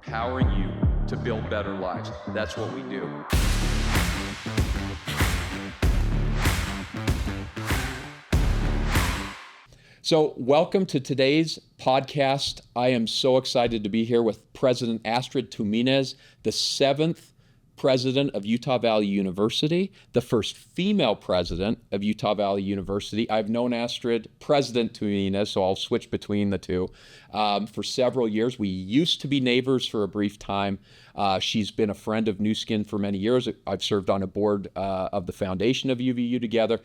empowering you to build better lives. That's what we do. So welcome to today's podcast. I am so excited to be here with President Astrid Tuminez, the 7th president of Utah Valley University, the first female president of Utah Valley University. I've known Astrid, President Tuminez, so I'll switch between the two, for several years. We used to be neighbors for a brief time. She's been a friend of New Skin for many years. I've served on a board of the foundation of UVU together.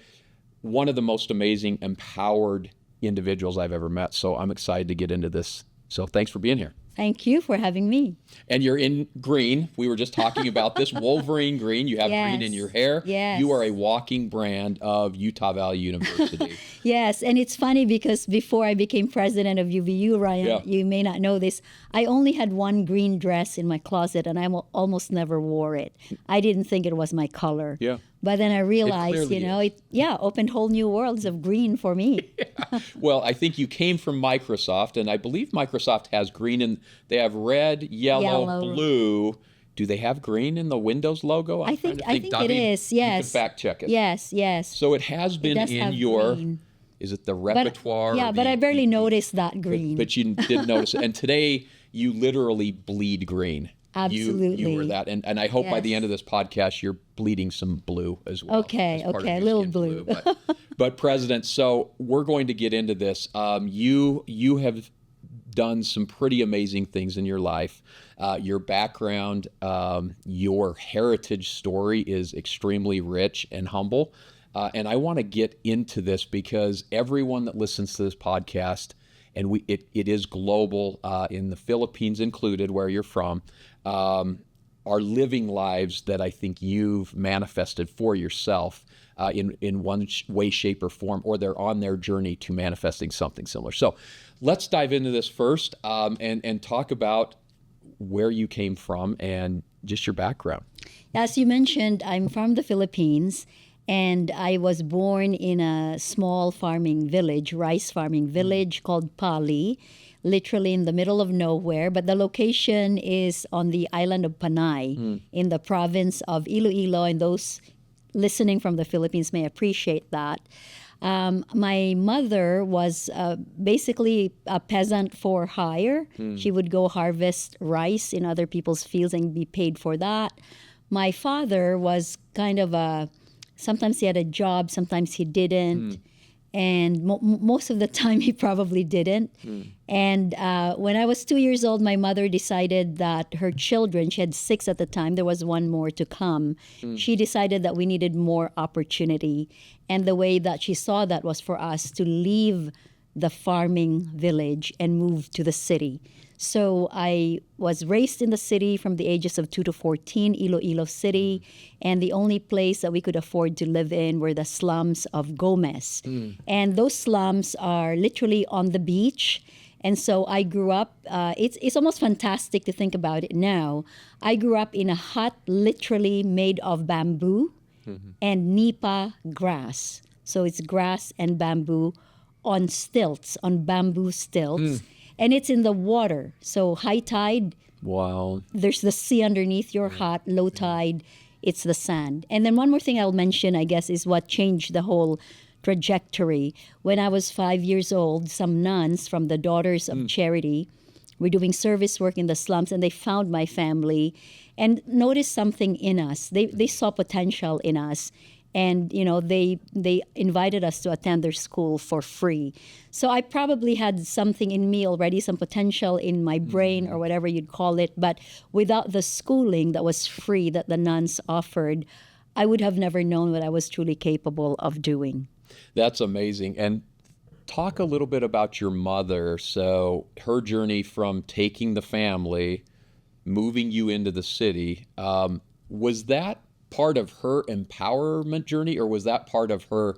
One of the most amazing, empowered individuals I've ever met. So I'm excited to get into this. So thanks for being here. Thank you for having me. And you're in green. We were just talking about this Wolverine green. You have green in your hair. Yes. You are a walking brand of Utah Valley University. Yes, and it's funny because before I became president of UVU, Ryan, you may not know this, I only had one green dress in my closet and I almost never wore it. I didn't think it was my color. Yeah. But then I realized, it opened whole new worlds of green for me. Yeah. Well, I think you came from Microsoft, and I believe Microsoft has green, and they have red, yellow, blue. Do they have green in the Windows logo? I think it is, yes. You can fact check it. Yes. So it has been in your, green. Is it the repertoire? But I barely noticed that green. But you did notice it. And today, you literally bleed green. Absolutely. You were that. And I hope by the end of this podcast, you're bleeding some blue as well. Okay, a little blue. But President, so we're going to get into this. You have done some pretty amazing things in your life. Your background, your heritage story is extremely rich and humble. And I want to get into this because everyone that listens to this podcast, and it is global, in the Philippines included, where you're from, are living lives that I think you've manifested for yourself in one way, shape, or form, or they're on their journey to manifesting something similar. So let's dive into this first and talk about where you came from and just your background. As you mentioned, I'm from the Philippines. And I was born in a small farming village, rice farming village called Pali, literally in the middle of nowhere. But the location is on the island of Panay in the province of Iloilo. And those listening from the Philippines may appreciate that. My mother was basically a peasant for hire. She would go harvest rice in other people's fields and be paid for that. My father was kind of sometimes he had a job, sometimes he didn't. And most of the time he probably didn't. And when I was 2 years old, my mother decided that her children, she had 6 at the time, there was one more to come. She decided that we needed more opportunity. And the way that she saw that was for us to leave the farming village and move to the city. So I was raised in the city from the ages of 2 to 14, Iloilo City, and the only place that we could afford to live in were the slums of Gomez. And those slums are literally on the beach. And so I grew up, it's almost fantastic to think about it now. I grew up in a hut literally made of bamboo and nipa grass. So it's grass and bamboo on stilts, on bamboo stilts. And it's in the water. So high tide, wow, there's the sea underneath your hut. Low tide, it's the sand. And then one more thing I'll mention, I guess, is what changed the whole trajectory. When I was 5 years old, some nuns from the Daughters of Charity were doing service work in the slums, and they found my family and noticed something in us. They saw potential in us. And, they invited us to attend their school for free. So I probably had something in me already, some potential in my brain or whatever you'd call it. But without the schooling that was free that the nuns offered, I would have never known what I was truly capable of doing. That's amazing. And talk a little bit about your mother. So her journey from taking the family, moving you into the city, was that part of her empowerment journey, or was that part of her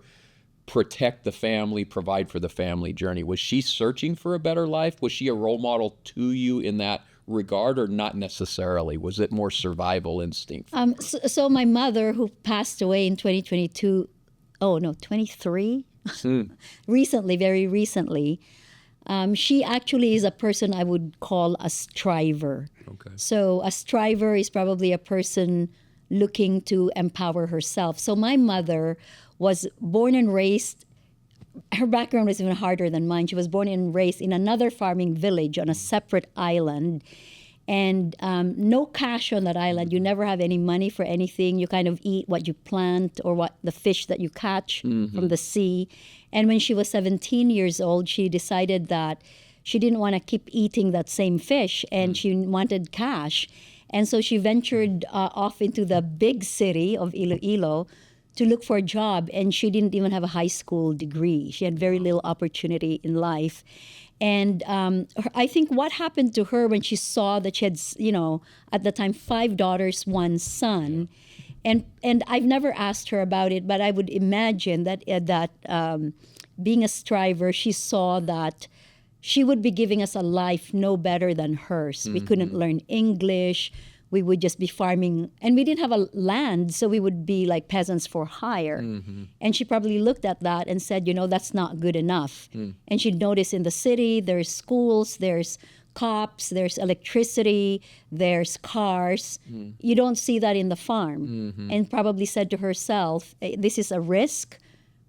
protect the family, provide for the family journey? Was she searching for a better life? Was she a role model to you in that regard, or not necessarily? Was it more survival instinct? So my mother, who passed away in 2022, 23, recently, very recently, She actually is a person I would call a striver. Okay. So a striver is probably a person looking to empower herself. So my mother was born and raised, her background was even harder than mine. She was born and raised in another farming village on a separate island. And no cash on that island. You never have any money for anything. You kind of eat what you plant or what the fish that you catch from the sea. And when she was 17 years old, she decided that she didn't want to keep eating that same fish and she wanted cash. And so she ventured off into the big city of Iloilo to look for a job. And she didn't even have a high school degree. She had very little opportunity in life. And I think what happened to her when she saw that she had, at the time, 5 daughters, 1 son, and I've never asked her about it, but I would imagine that being a striver, she saw that she would be giving us a life no better than hers. We couldn't learn English. We would just be farming, and we didn't have a land, so we would be like peasants for hire. And she probably looked at that and said, that's not good enough. And she'd notice in the city, there's schools, there's cops, there's electricity, there's cars. You don't see that in the farm. And probably said to herself, this is a risk,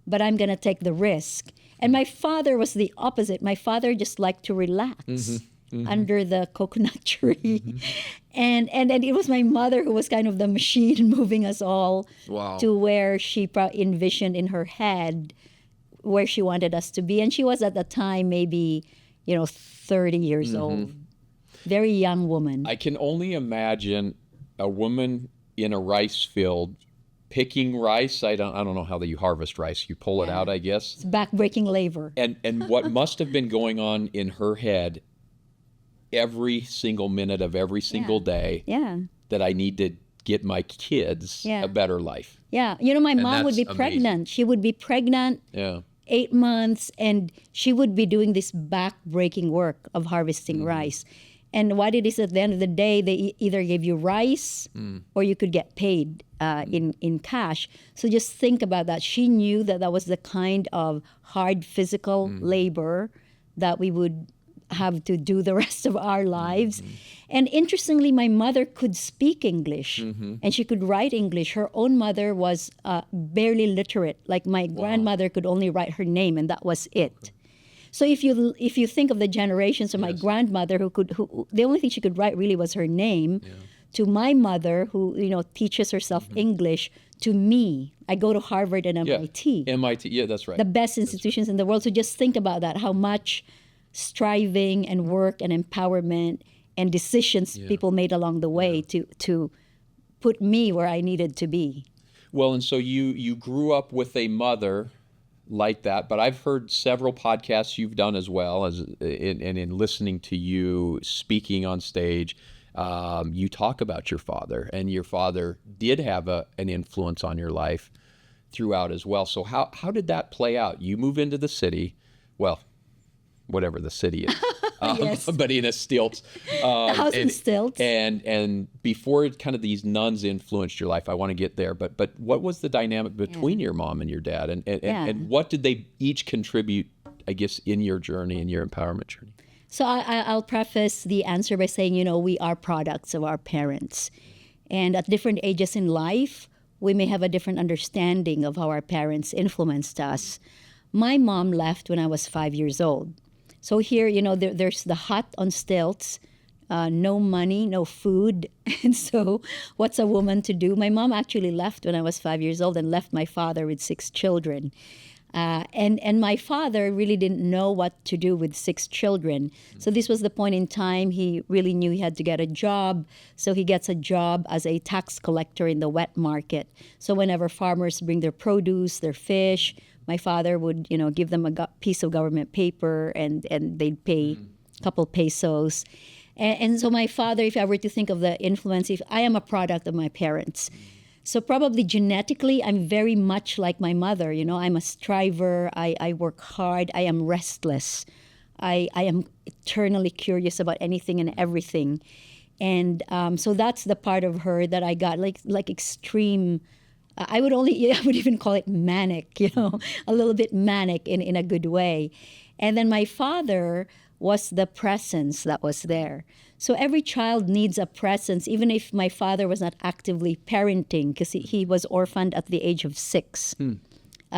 but I'm going to take the risk. And my father was the opposite. My father just liked to relax. Under the coconut tree. And it was my mother who was kind of the machine moving us all to where she envisioned in her head where she wanted us to be. And she was at the time maybe, 30 years old. Very young woman. I can only imagine a woman in a rice field picking rice. I don't know how you harvest rice. You pull it out, I guess. It's back-breaking labor. And what must have been going on in her head every single minute of every single day that I need to get my kids a better life. Yeah. My mom would be pregnant. She would be pregnant 8 months, and she would be doing this back-breaking work of harvesting rice. And what it is, at the end of the day, they either gave you rice or you could get paid in cash. So just think about that. She knew that was the kind of hard physical labor that we would have to do the rest of our lives. And interestingly, my mother could speak English and she could write English. Her own mother was barely literate. Like my grandmother could only write her name, and that was it. So if you think of the generations of my grandmother who the only thing she could write really was her name, to my mother who teaches herself English, to me, I go to Harvard and MIT. MIT, that's right. The best institutions in the world. So just think about that, how much striving and work and empowerment and decisions people made along the way to put me where I needed to be. Well, and so you grew up with a mother like that, but I've heard several podcasts you've done as well, in listening to you speaking on stage. You talk about your father, and your father did have an influence on your life throughout as well. So how did that play out? You move into the city, well, whatever the city is, but in a stilts. The house in stilts. And before kind of these nuns influenced your life, I want to get there. But what was the dynamic between your mom and your dad, and what did they each contribute, I guess, in your journey, in your empowerment journey? So I'll preface the answer by saying, we are products of our parents, and at different ages in life, we may have a different understanding of how our parents influenced us. My mom left when I was 5 years old. So here, there's the hut on stilts, no money, no food. And so what's a woman to do? My mom actually left when I was 5 years old and left my father with 6 children. And my father really didn't know what to do with 6 children. So this was the point in time he really knew he had to get a job. So he gets a job as a tax collector in the wet market. So whenever farmers bring their produce, their fish, my father would, give them a piece of government paper and they'd pay a couple pesos. And so my father, if I were to think of the influence, if I am a product of my parents. So probably genetically, I'm very much like my mother. I'm a striver. I work hard. I am restless. I am eternally curious about anything and everything. And so that's the part of her that I got, like extreme. I would even call it manic, a little bit manic in a good way. And then my father was the presence that was there. So every child needs a presence, even if my father was not actively parenting, because he was orphaned at the age of 6.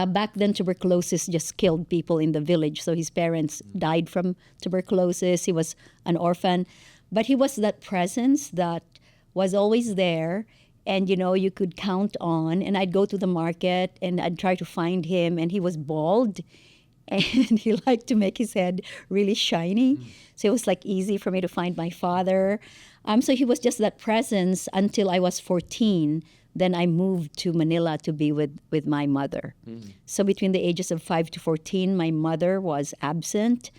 Back then, tuberculosis just killed people in the village. So his parents died from tuberculosis. He was an orphan. But he was that presence that was always there. And, you could count on. And I'd go to the market and I'd try to find him. And he was bald. And he liked to make his head really shiny. So it was like easy for me to find my father. So he was just that presence until I was 14. Then I moved to Manila to be with my mother. So between the ages of 5 to 14, my mother was absent.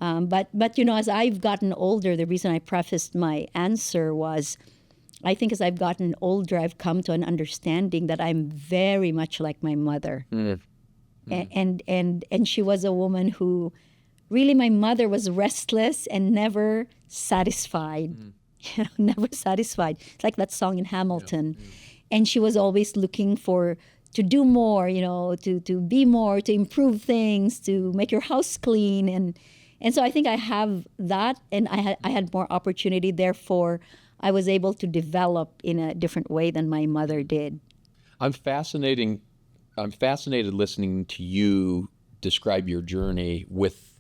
But as I've gotten older, the reason I prefaced my answer was, I think as I've gotten older, I've come to an understanding that I'm very much like my mother. And she was a woman who, really, my mother was restless and never satisfied. Never satisfied. It's like that song in Hamilton. And she was always looking to do more, to be more, to improve things, to make your house clean. And so I think I have that, and I had more opportunity. Therefore, I was able to develop in a different way than my mother did. I'm fascinated listening to you describe your journey with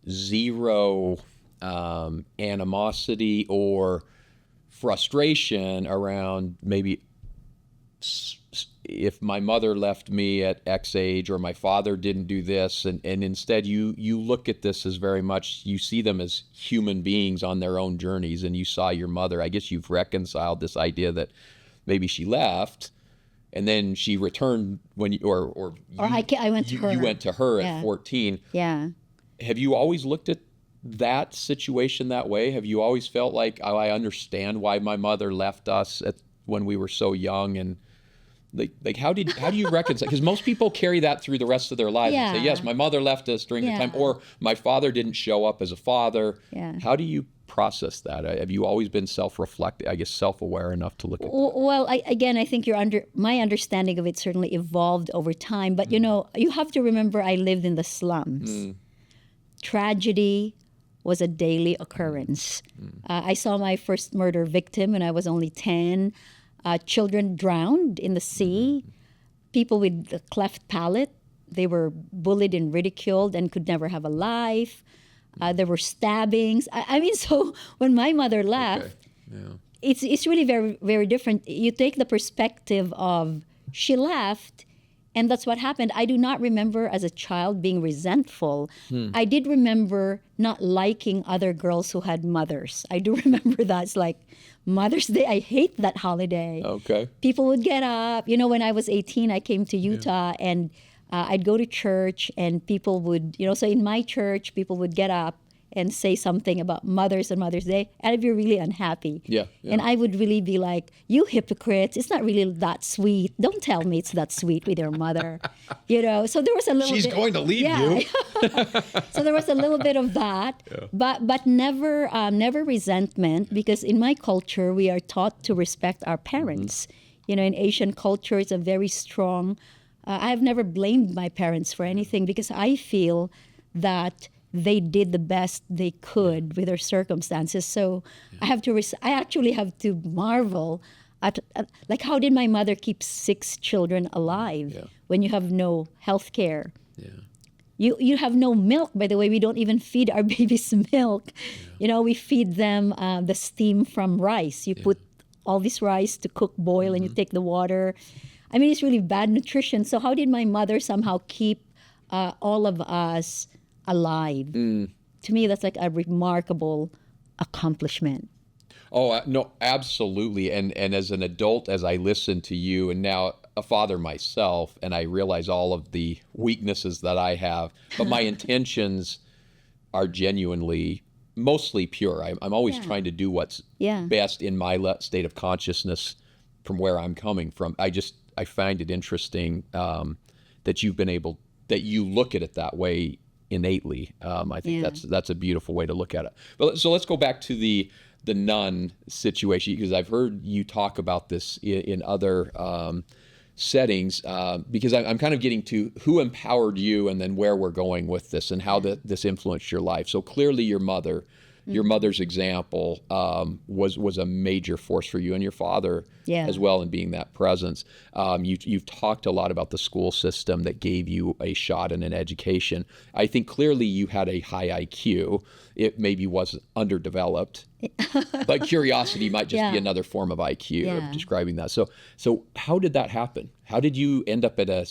zero animosity or frustration around maybe if my mother left me at X age or my father didn't do this, and instead you look at this as very much, you see them as human beings on their own journeys, and you saw your mother. I guess you've reconciled this idea that maybe she left and then she returned when I went to her. You went to her at 14. Yeah. Have you always looked at that situation that way? Have you always felt like, oh, I understand why my mother left us when we were so young? And like how do you reconcile? Because most people carry that through the rest of their lives and say, yes, my mother left us during the time, or my father didn't show up as a father. Yeah. How do you process that? Have you always been self-reflective, I guess self-aware enough to look at that? Well, I think my understanding of it certainly evolved over time. But, you have to remember I lived in the slums. Tragedy was a daily occurrence. I saw my first murder victim when I was only 10. Children drowned in the sea. People with a cleft palate, they were bullied and ridiculed and could never have a life. There were stabbings. So when my mother left, it's really very, very different. You take the perspective of she left, and that's what happened. I do not remember as a child being resentful. I did remember not liking other girls who had mothers. I do remember that. It's like Mother's Day. I hate that holiday. Okay. People would get up. When I was 18, I came to Utah, and I'd go to church, and people would, so in my church, people would get up and say something about mothers and Mother's Day, and I'd be really unhappy. Yeah. And I would really be like, you hypocrites, it's not really that sweet. Don't tell me it's that sweet with your mother. So there was a little She's bit. going to leave you. So there was a little bit of that, but never resentment, because in my culture, we are taught to respect our parents. In Asian culture, it's a very strong, I've never blamed my parents for anything, because I feel that they did the best they could with their circumstances. So I actually have to marvel at like, how did my mother keep 6 children alive when you have no health care? You have no milk. By the way, we don't even feed our babies milk. We feed them the steam from rice. You put all this rice to cook, boil, and you take the water. It's really bad nutrition. So how did my mother somehow keep all of us alive? To me, that's like a remarkable accomplishment. Oh, no, absolutely. And as an adult, as I listen to you, and now a father myself, and I realize all of the weaknesses that I have, but my intentions are genuinely mostly pure. I'm always trying to do what's best in my state of consciousness from where I'm coming from. I find it interesting that you look at it that way innately. I think that's a beautiful way to look at it. But so let's go back to the nun situation, because I've heard you talk about this in other settings, because I'm kind of getting to who empowered you and then where we're going with this and how this influenced your life. So clearly your mother's example was a major force for you, and your father as well in being that presence. You've talked a lot about the school system that gave you a shot in an education. I think clearly you had a high IQ. It maybe was underdeveloped, but curiosity might just be another form of IQ of describing that. So how did that happen? How did you end up at a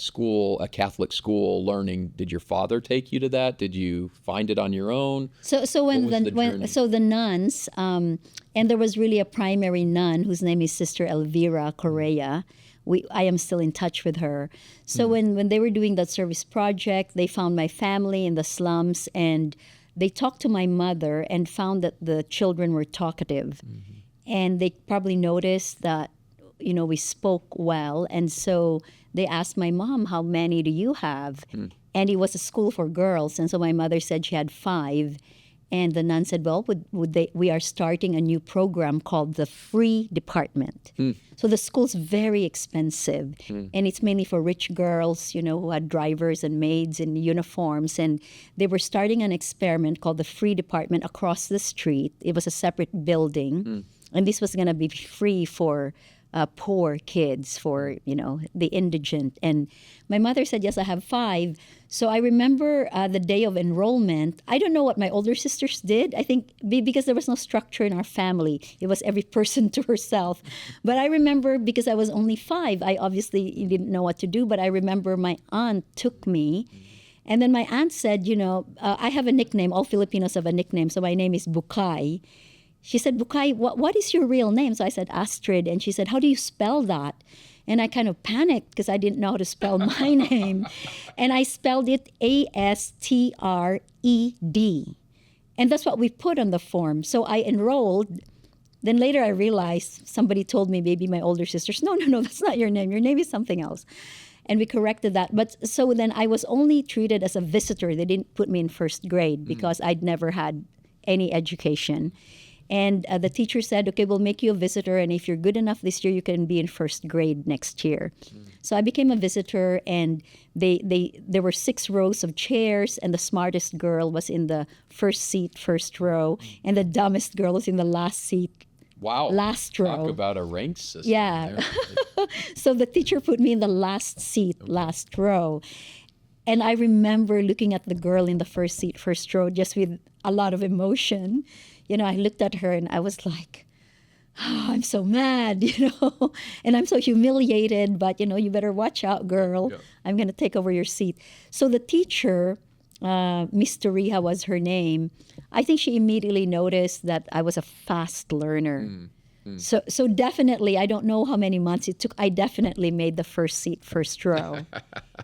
Catholic school learning? Did your father take you to that? Did you find it on your own? So the nuns, and there was really a primary nun whose name is Sister Elvira Correa. I am still in touch with her. So when they were doing that service project, they found my family in the slums, and they talked to my mother and found that the children were talkative. And they probably noticed that, we spoke well. And so they asked my mom, how many do you have? And it was a school for girls. And so my mother said she had 5. And the nun said, well, we are starting a new program called the Free Department. So the school's very expensive, and it's mainly for rich girls, who had drivers and maids in uniforms. And they were starting an experiment called the Free Department across the street. It was a separate building, and this was going to be free for poor kids, for the indigent. And my mother said, yes, I have 5. So I remember the day of enrollment. I don't know what my older sisters did. I think because there was no structure in our family, it was every person to herself. But I remember, because I was only 5, I obviously didn't know what to do. But I remember my aunt took me. And then my aunt said, I have a nickname. All Filipinos have a nickname. So my name is Bukay. She said, Bukay, what is your real name? So I said, Astrid. And she said, how do you spell that? And I kind of panicked because I didn't know how to spell my name. And I spelled it Astred. And that's what we put on the form. So I enrolled. Then later I realized, somebody told me, maybe my older sisters, no, that's not your name. Your name is something else. And we corrected that. But so then I was only treated as a visitor. They didn't put me in first grade because I'd never had any education. And the teacher said, okay, we'll make you a visitor. And if you're good enough this year, you can be in first grade next year. So I became a visitor, and there were 6 rows of chairs, and the smartest girl was in the first seat, first row, and the dumbest girl was in the last seat, last row. Talk about a rank system. Yeah. So the teacher put me in the last seat, last row. And I remember looking at the girl in the first seat, first row, just with a lot of emotion. I looked at her and I was like, oh, I'm so mad, and I'm so humiliated, but, you better watch out, girl. Yeah. I'm going to take over your seat. So the teacher, Miss Toriha was her name, I think she immediately noticed that I was a fast learner. So definitely, I don't know how many months it took. I definitely made the first seat, first row.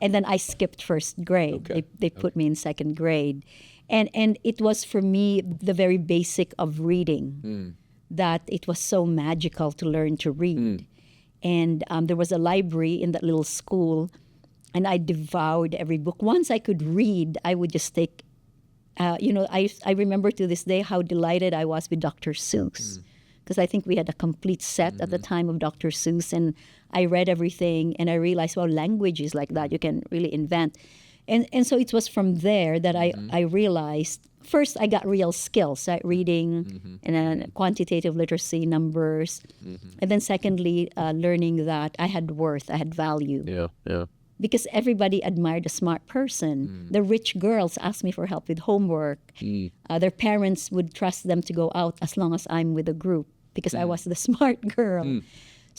And then I skipped first grade. Okay. They put me in second grade. And it was, for me, the very basic of reading, that it was so magical to learn to read. And there was a library in that little school, and I devoured every book. Once I could read, I would just take, I remember to this day how delighted I was with Dr. Seuss, because I think we had a complete set at the time of Dr. Seuss, and I read everything, and I realized, well, language is like that. You can really invent. And so it was from there that I realized, first I got real skills, like reading and then quantitative literacy, numbers. And then secondly, learning that I had worth, I had value. Yeah. Because everybody admired a smart person. The rich girls asked me for help with homework. Their parents would trust them to go out as long as I'm with a group, because I was the smart girl.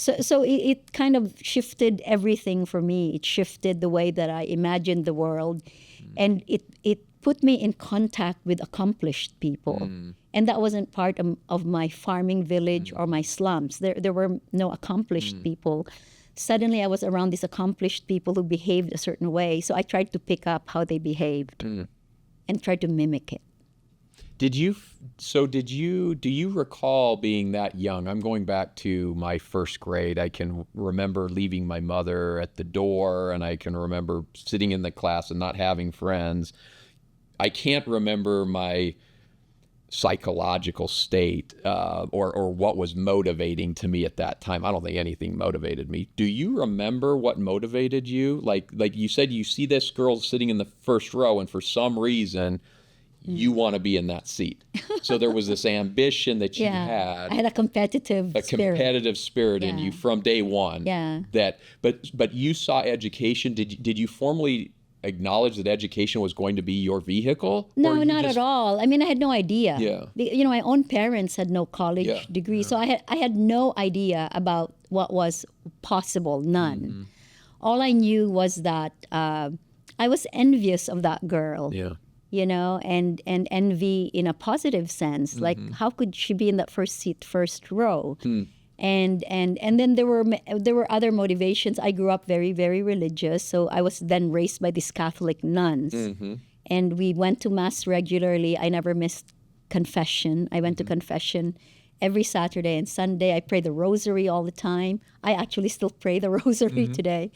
So it kind of shifted everything for me. It shifted the way that I imagined the world. And it put me in contact with accomplished people. And that wasn't part of my farming village or my slums. There were no accomplished people. Suddenly I was around these accomplished people who behaved a certain way. So I tried to pick up how they behaved and tried to mimic it. Do you recall being that young? I'm going back to my first grade. I can remember leaving my mother at the door, and I can remember sitting in the class and not having friends. I can't remember my psychological state, or what was motivating to me at that time. I don't think anything motivated me. Do you remember what motivated you? Like you said, you see this girl sitting in the first row, and for some reason, you want to be in that seat. So there was this ambition that you had. I had a competitive spirit in you from day one. Yeah. But you saw education. Did you formally acknowledge that education was going to be your vehicle? No, not at all. I mean, I had no idea. Yeah. My own parents had no college degree, so I had no idea about what was possible, none. Mm-hmm. All I knew was that I was envious of that girl. Yeah. And envy in a positive sense. Like, how could she be in that first seat, first row? And then there were other motivations. I grew up very, very religious, so I was then raised by these Catholic nuns, and we went to mass regularly. I never missed confession. I went to confession every Saturday and Sunday. I pray the rosary all the time. I actually still pray the rosary today.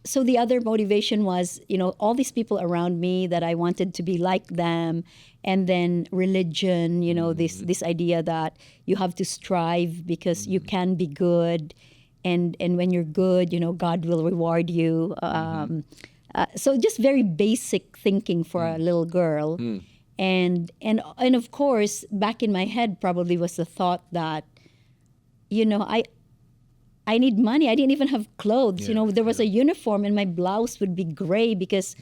So the other motivation was, all these people around me that I wanted to be like them, and then religion, this idea that you have to strive because you can be good, and when you're good, God will reward you. So just very basic thinking for a little girl, and of course, back in my head probably was the thought that, I need money. I didn't even have clothes. There was a uniform, and my blouse would be gray because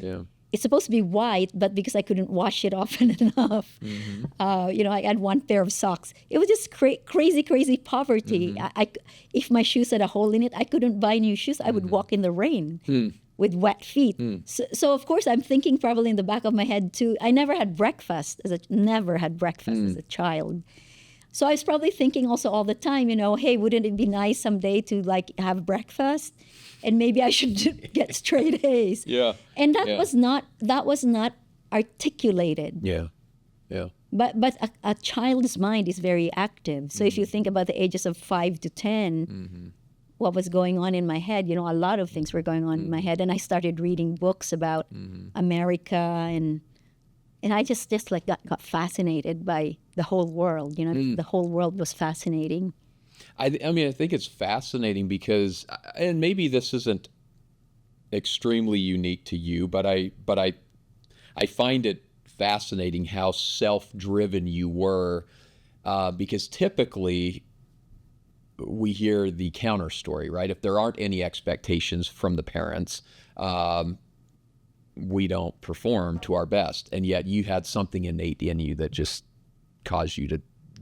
it's supposed to be white, but because I couldn't wash it often enough, I had one pair of socks. It was just crazy poverty. If my shoes had a hole in it, I couldn't buy new shoes. I would walk in the rain with wet feet. So of course, I'm thinking probably in the back of my head too. I never had breakfast as a child. So I was probably thinking also all the time, hey, wouldn't it be nice someday to have breakfast, and maybe I should get straight A's. Yeah. And that was not articulated. Yeah. But a child's mind is very active. So if you think about the ages of 5 to 10, what was going on in my head, a lot of things were going on in my head, and I started reading books about America, and I just got fascinated by the whole world. The whole world was fascinating. I think it's fascinating because, and maybe this isn't extremely unique to you, but I find it fascinating how self-driven you were, because typically we hear the counter story, right? If there aren't any expectations from the parents, we don't perform to our best. And yet you had something innate in you that just caused you to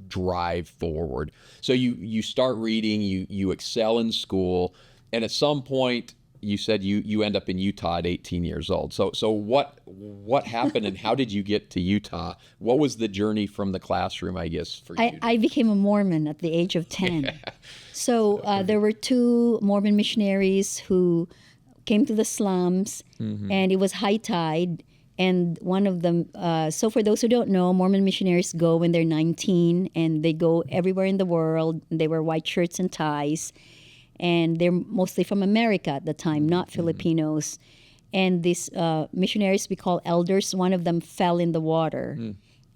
drive forward. So you start reading, you excel in school, and at some point you said you end up in Utah at 18 years old. So what happened, and how did you get to Utah? What was the journey from the classroom, I guess, for you? I became a Mormon at the age of 10. So there were 2 Mormon missionaries who came to the slums, and it was high tide. And one of them, so for those who don't know, Mormon missionaries go when they're 19, and they go everywhere in the world. They wear white shirts and ties, and they're mostly from America at the time, not Filipinos. And these missionaries we call elders, one of them fell in the water,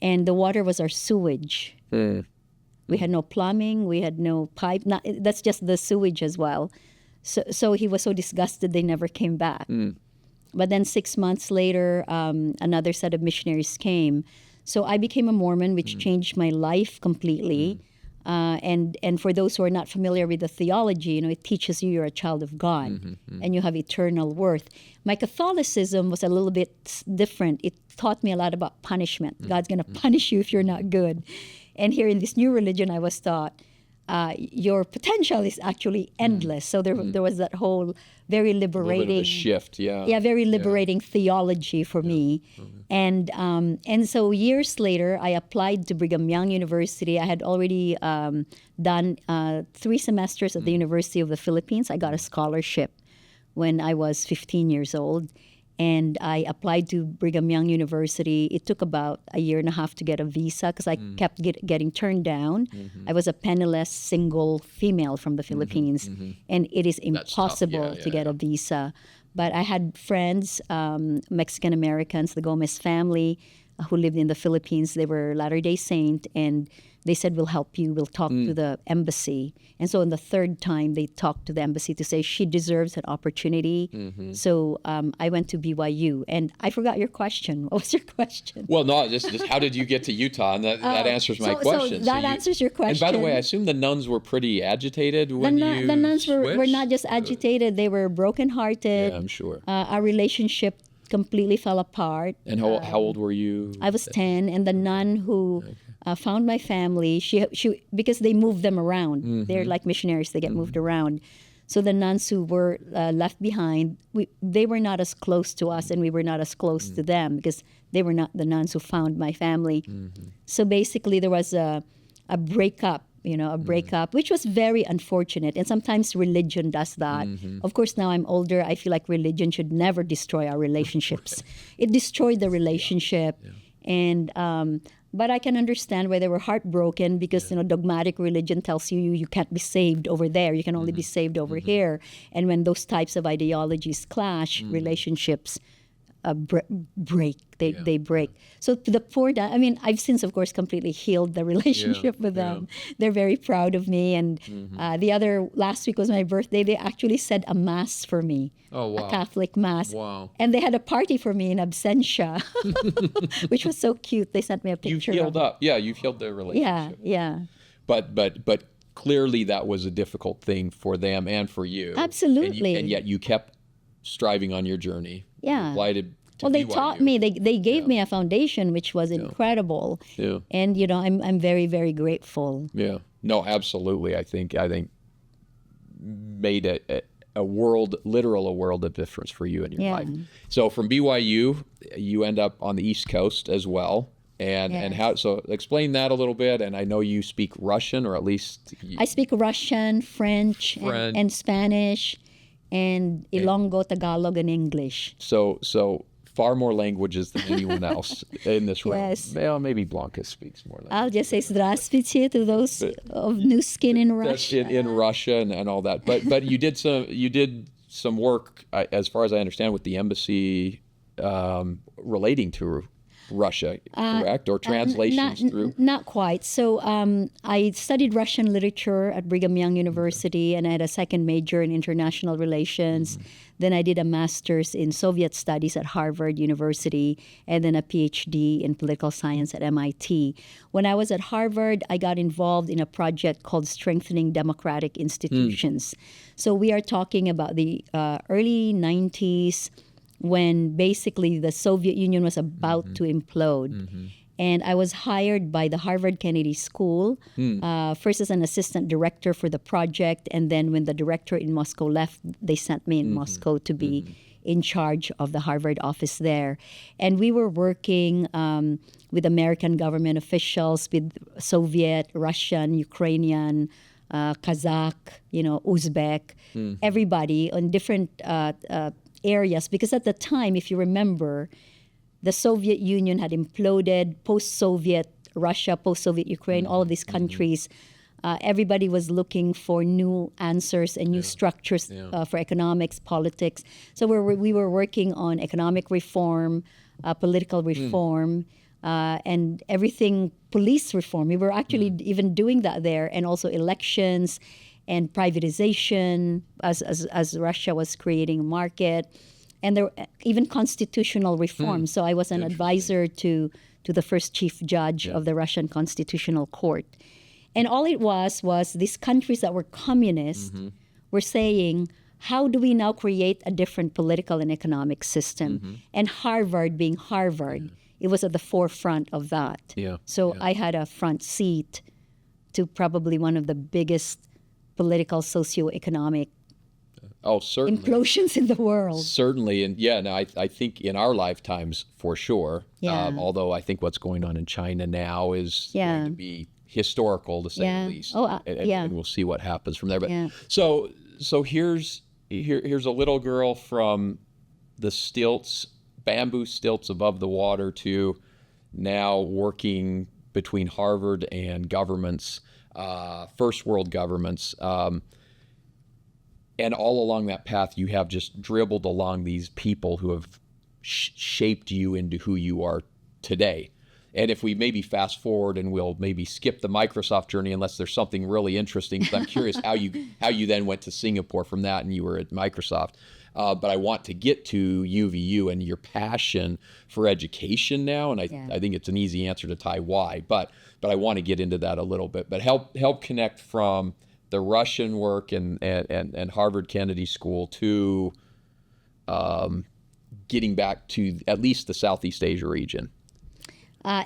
and the water was our sewage. We had no plumbing, we had no pipe. That's just the sewage as well. So he was so disgusted they never came back. But then 6 months later, another set of missionaries came. So I became a Mormon, which changed my life completely. And for those who are not familiar with the theology, it teaches you you're a child of God and you have eternal worth. My Catholicism was a little bit different. It taught me a lot about punishment. God's going to punish you if you're not good. And here in this new religion, I was taught your potential is actually endless. So there was that whole very liberating, a little bit of a shift, very liberating theology for me. And so years later, I applied to Brigham Young University. I had already done 3 semesters at the University of the Philippines. I got a scholarship when I was 15 years old. And I applied to Brigham Young University. It took about a year and a half to get a visa because I kept getting turned down. I was a penniless single female from the Philippines, and it is impossible to get a visa. But I had friends, Mexican Americans, the Gomez family, who lived in the Philippines. They were Latter-day Saint, and they said, we'll help you. We'll talk to the embassy. And so on the third time, they talked to the embassy to say she deserves an opportunity. So I went to BYU. And I forgot your question. What was your question? Well, no, just how did you get to Utah? And that answers my question. So that answers your question. And by the way, I assume the nuns were pretty agitated when you The nuns were switched? not just agitated. They were brokenhearted. Yeah, I'm sure. Our relationship completely fell apart. And how old were you? I was 10, and the nun who found my family, she because they moved them around. They're like missionaries; they get moved around. So the nuns who were left behind, they were not as close to us, and we were not as close to them because they were not the nuns who found my family. So basically, there was a breakup. A breakup, which was very unfortunate. And sometimes religion does that. Of course, now I'm older, I feel like religion should never destroy our relationships. It destroyed the relationship. And but I can understand why they were heartbroken because dogmatic religion tells you can't be saved over there. You can only be saved over here. And when those types of ideologies clash, relationships break. They break. So to the poor, I've since, of course, completely healed the relationship with them. They're very proud of me. And last week was my birthday. They actually said a mass for me. Oh, wow. A Catholic mass. Wow. And they had a party for me in absentia, which was so cute. They sent me a picture. You've healed up. Yeah, you've healed their relationship. Yeah. But clearly that was a difficult thing for them and for you. Absolutely. And yet you kept striving on your journey. Yeah. You applied to Well, they BYU. taught me. They gave me a foundation, which was incredible. Yeah. And I'm very, very grateful. Yeah. No, absolutely. I think made a world of difference for you in your life. So from BYU, you end up on the East Coast as well. And how? So explain that a little bit. And I know you speak Russian, or at least I speak Russian, French. And Spanish, and Ilonggo, Tagalog, and English. So far more languages than anyone else in this room. Yes. Well, maybe Blanca speaks more languages. I'll just say здравствуйте to those of new skin in Russia. In Russia and all that. But you did some work, as far as I understand, with the embassy relating to Russia, correct? Or translations through? Not quite. So I studied Russian literature at Brigham Young University, and I had a second major in international relations. Then I did a master's in Soviet studies at Harvard University, and then a PhD in political science at MIT. When I was at Harvard, I got involved in a project called Strengthening Democratic Institutions. So we are talking about the early 90s, when basically the Soviet Union was about to implode. And I was hired by the Harvard Kennedy School, first as an assistant director for the project, and then when the director in Moscow left, they sent me in Moscow to be in charge of the Harvard office there. And we were working with American government officials, with Soviet, Russian, Ukrainian, Kazakh, Uzbek, everybody on different areas, because at the time, if you remember, the Soviet Union had imploded, post-Soviet Russia, post-Soviet Ukraine, all of these countries. Everybody was looking for new answers and new structures for economics, politics. So we were working on economic reform, political reform, and everything, police reform. We were actually even doing that there, and also elections and privatization as Russia was creating a market, and there even constitutional reform. So I was an advisor to the first chief judge of the Russian Constitutional Court. And all it was these countries that were communist were saying, how do we now create a different political and economic system? And Harvard, being Harvard, it was at the forefront of that. I had a front seat to probably one of the biggest political, socioeconomic implosions in the world. Certainly. And I think in our lifetimes, for sure. Although I think what's going on in China now is going to be historical, to say the least. And we'll see what happens from there. But so here's a little girl from the stilts, bamboo stilts above the water, to now working between Harvard and governments, first world governments. And all along that path, you have just dribbled along these people who have shaped you into who you are today. And if we maybe fast forward and we'll maybe skip the Microsoft journey, unless there's something really interesting, 'cause I'm curious how you then went to Singapore from that, and you were at Microsoft. But I want to get to UVU and your passion for education now, and I think it's an easy answer to tie why, but I want to get into that a little bit. But help connect from the Russian work and Harvard Kennedy School to getting back to at least the Southeast Asia region.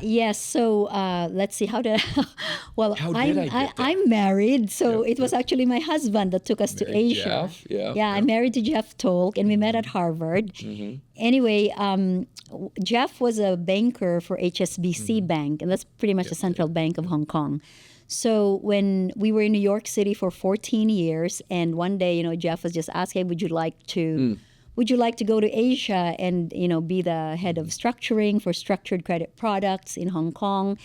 Yes. So let's see. How did well? How did I get there? I'm married, so it was actually my husband that took us to Asia. Jeff? I'm married to Jeff Tolk, and we met at Harvard. Anyway, Jeff was a banker for HSBC Bank, and that's pretty much the central bank of Hong Kong. So when we were in New York City for 14 years, and one day, Jeff was just asking, would you like to go to Asia and, be the head of structuring for structured credit products in Hong Kong?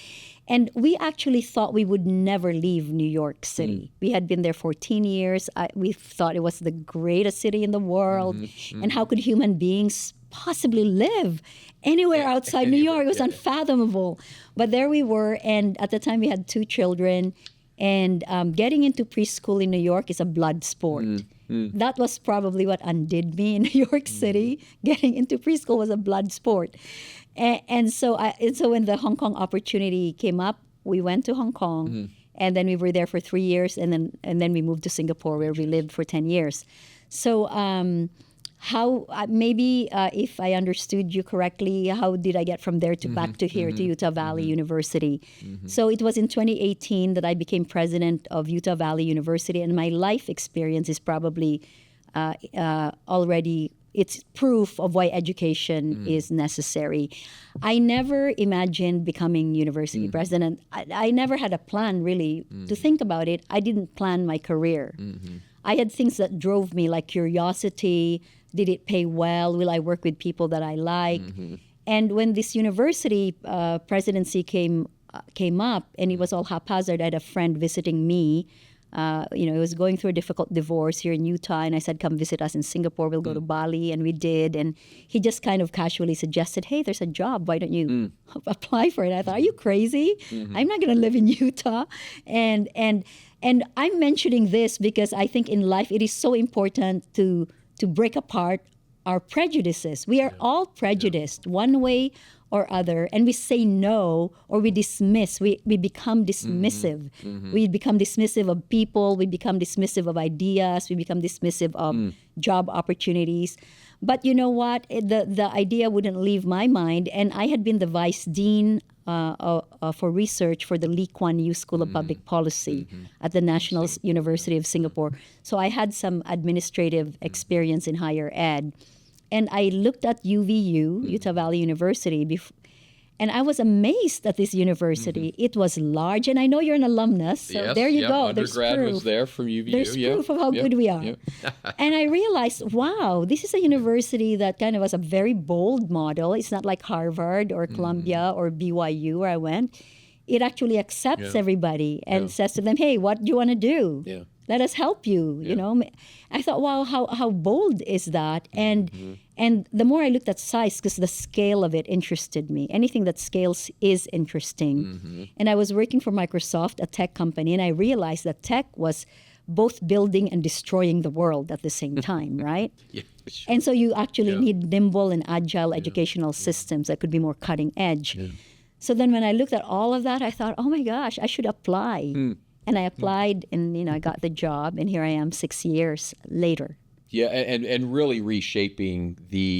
And we actually thought we would never leave New York City. We had been there 14 years. We thought it was the greatest city in the world. And how could human beings possibly live anywhere outside New York? It was unfathomable. But there we were. And at the time, we had 2 children. And getting into preschool in New York is a blood sport. That was probably what undid me in New York City. Getting into preschool was a blood sport. And so when the Hong Kong opportunity came up, we went to Hong Kong, and then we were there for 3 years, and then we moved to Singapore, where we lived for 10 years. So how maybe if I understood you correctly, how did I get from there to back to here to Utah Valley University? So it was in 2018 that I became president of Utah Valley University, and my life experience is probably already, it's proof of why education is necessary. I never imagined becoming university president. I never had a plan, really, to think about it. I didn't plan my career. I had things that drove me, like curiosity. Did it pay well? Will I work with people that I like? And when this university presidency came up, and it was all haphazard, I had a friend visiting me. He was going through a difficult divorce here in Utah, and I said, come visit us in Singapore. We'll go to Bali, and we did. And he just kind of casually suggested, hey, there's a job. Why don't you apply for it? I thought, are you crazy? I'm not going to live in Utah. And I'm mentioning this because I think in life it is so important to break apart our prejudices. We are all prejudiced one way or other, and we say no, or we dismiss. We become dismissive. We become dismissive of people. We become dismissive of ideas. We become dismissive of job opportunities. But you know what? The idea wouldn't leave my mind, and I had been the vice dean for research for the Lee Kuan Yew School of Public Policy at the National University of Singapore. So I had some administrative experience in higher ed. And I looked at UVU, Utah Valley University, and I was amazed at this university. It was large, and I know you're an alumnus, so there you go. Undergrad was there from UVU. There's proof of how good we are. And I realized, wow, this is a university that kind of was a very bold model. It's not like Harvard or Columbia or BYU where I went. It actually accepts everybody and says to them, hey, what do you want to do? Let us help you. I thought, wow, how bold is that? And the more I looked at size, because the scale of it interested me. Anything that scales is interesting. And I was working for Microsoft, a tech company, and I realized that tech was both building and destroying the world at the same time, right? Sure. And so you actually need nimble and agile educational systems that could be more cutting edge. So then when I looked at all of that, I thought, oh my gosh, I should apply. And I applied, and I got the job, and here I am 6 years later. Yeah, and really reshaping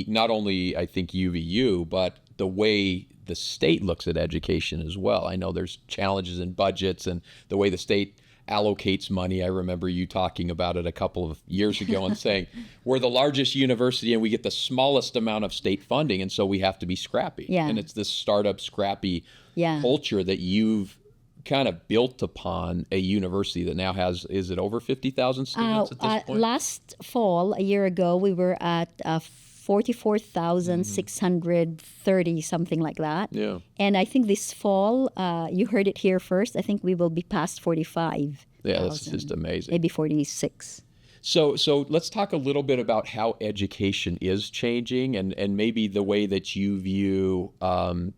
not only, I think, UVU, but the way the state looks at education as well. I know there's challenges in budgets and the way the state allocates money. I remember you talking about it a couple of years ago and saying, we're the largest university and we get the smallest amount of state funding, and so we have to be scrappy. And it's this startup scrappy culture that you've kind of built upon a university that now has, is it over 50,000 students at this point? Last fall, a year ago, we were at 44,630, something like that. And I think this fall, you heard it here first, I think we will be past 45,000. Yeah, that's just amazing. Maybe 46. So let's talk a little bit about how education is changing, and maybe the way that you view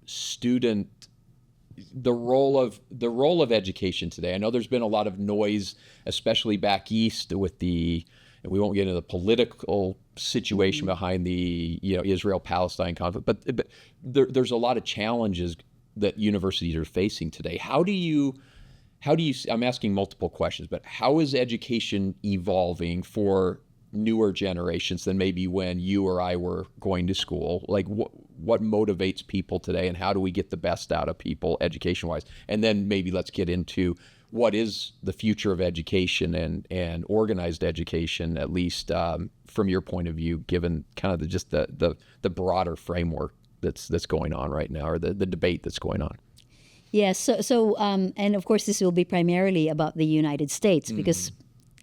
student the role of education today. I know there's been a lot of noise, especially back east, with and we won't get into the political situation behind the Israel-Palestine conflict, but there's a lot of challenges that universities are facing today. How do you I'm asking multiple questions, but how is education evolving for newer generations than maybe when you or I were going to school? Like what motivates people today, and how do we get the best out of people education-wise? And then maybe let's get into what is the future of education and organized education, at least from your point of view, given kind of the broader framework that's going on right now, or the debate that's going on. Yes. And of course, this will be primarily about the United States, because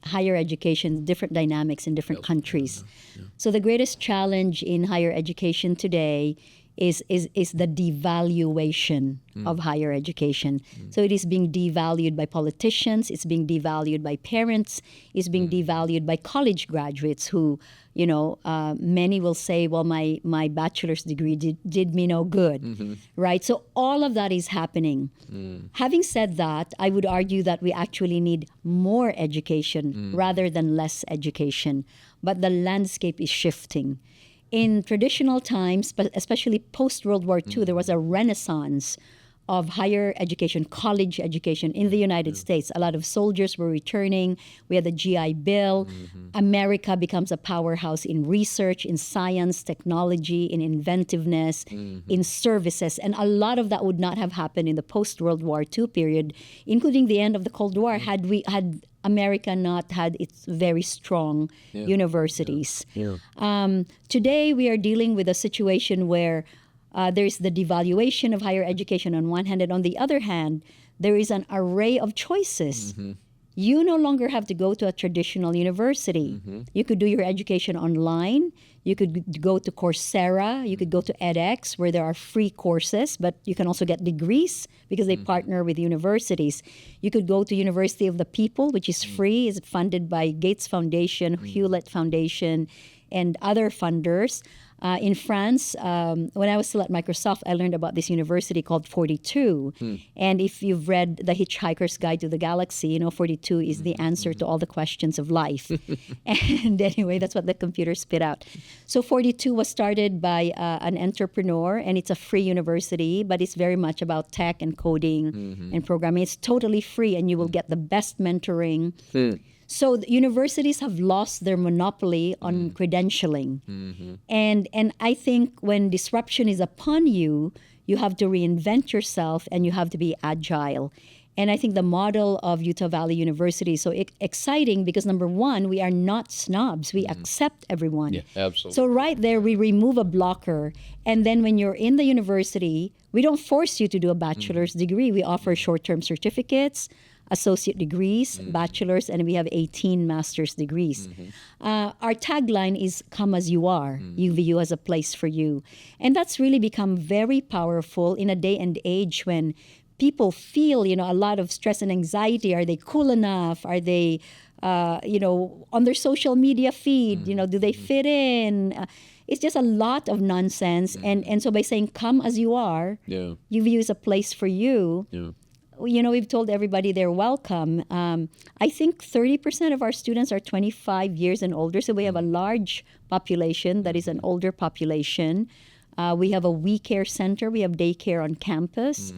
higher education, different dynamics in different countries. Yeah. So the greatest challenge in higher education today is the devaluation of higher education. So it is being devalued by politicians, it's being devalued by parents, it's being devalued by college graduates who, many will say, well, my bachelor's degree did me no good, right? So all of that is happening. Having said that, I would argue that we actually need more education rather than less education, but the landscape is shifting. In traditional times, but especially post-World War II, there was a renaissance of higher education, college education in the United States. A lot of soldiers were returning. We had the GI Bill. America becomes a powerhouse in research, in science, technology, in inventiveness, in services. And a lot of that would not have happened in the post-World War II period, including the end of the Cold War, had America not had its very strong universities. Today, we are dealing with a situation where there's the devaluation of higher education on one hand, and on the other hand, there is an array of choices. You no longer have to go to a traditional university. You could do your education online. You could go to Coursera. You could go to edX, where there are free courses, but you can also get degrees because they partner with universities. You could go to University of the People, which is free, is funded by Gates Foundation, Hewlett Foundation, and other funders. In France, when I was still at Microsoft, I learned about this university called 42. And if you've read The Hitchhiker's Guide to the Galaxy, 42 is the answer to all the questions of life. And anyway, that's what the computer spit out. So 42 was started by an entrepreneur, and it's a free university, but it's very much about tech and coding and programming. It's totally free, and you will get the best mentoring. So the universities have lost their monopoly on credentialing. And I think when disruption is upon you, you have to reinvent yourself and you have to be agile. And I think the model of Utah Valley University is so exciting because, number one, we are not snobs. We accept everyone. Yeah, absolutely. So right there, we remove a blocker. And then when you're in the university, we don't force you to do a bachelor's degree. We offer short-term certificates, associate degrees, bachelor's, and we have 18 master's degrees. Our tagline is "Come as you are." UVU has a place for you. And that's really become very powerful in a day and age when people feel, a lot of stress and anxiety. Are they cool enough? Are they, on their social media feed, do they fit in? It's just a lot of nonsense. And so by saying, "Come as you are," UVU is a place for you. We've told everybody they're welcome. I think 30% of our students are 25 years and older, so we have a large population that is an older population. We have a We Care Center. We have daycare on campus.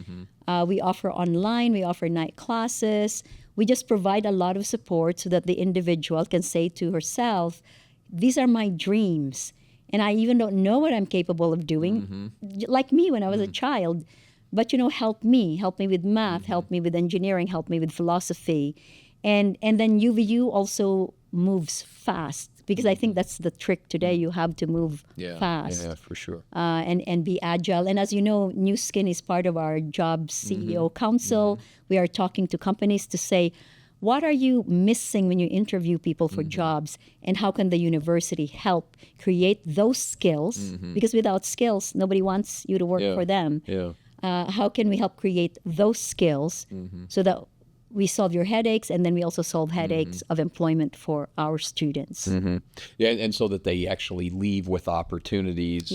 We offer online. We offer night classes. We just provide a lot of support so that the individual can say to herself, these are my dreams, and I even don't know what I'm capable of doing, like me when I was a child. But, help me with math, help me with engineering, help me with philosophy. And then UVU also moves fast, because I think that's the trick today. You have to move fast. Yeah, for sure. And be agile. And as you know, New Skin is part of our Jobs CEO Council. We are talking to companies to say, what are you missing when you interview people for jobs? And how can the university help create those skills? Because without skills, nobody wants you to work for them. How can we help create those skills so that we solve your headaches, and then we also solve headaches of employment for our students. Yeah, and so that they actually leave with opportunities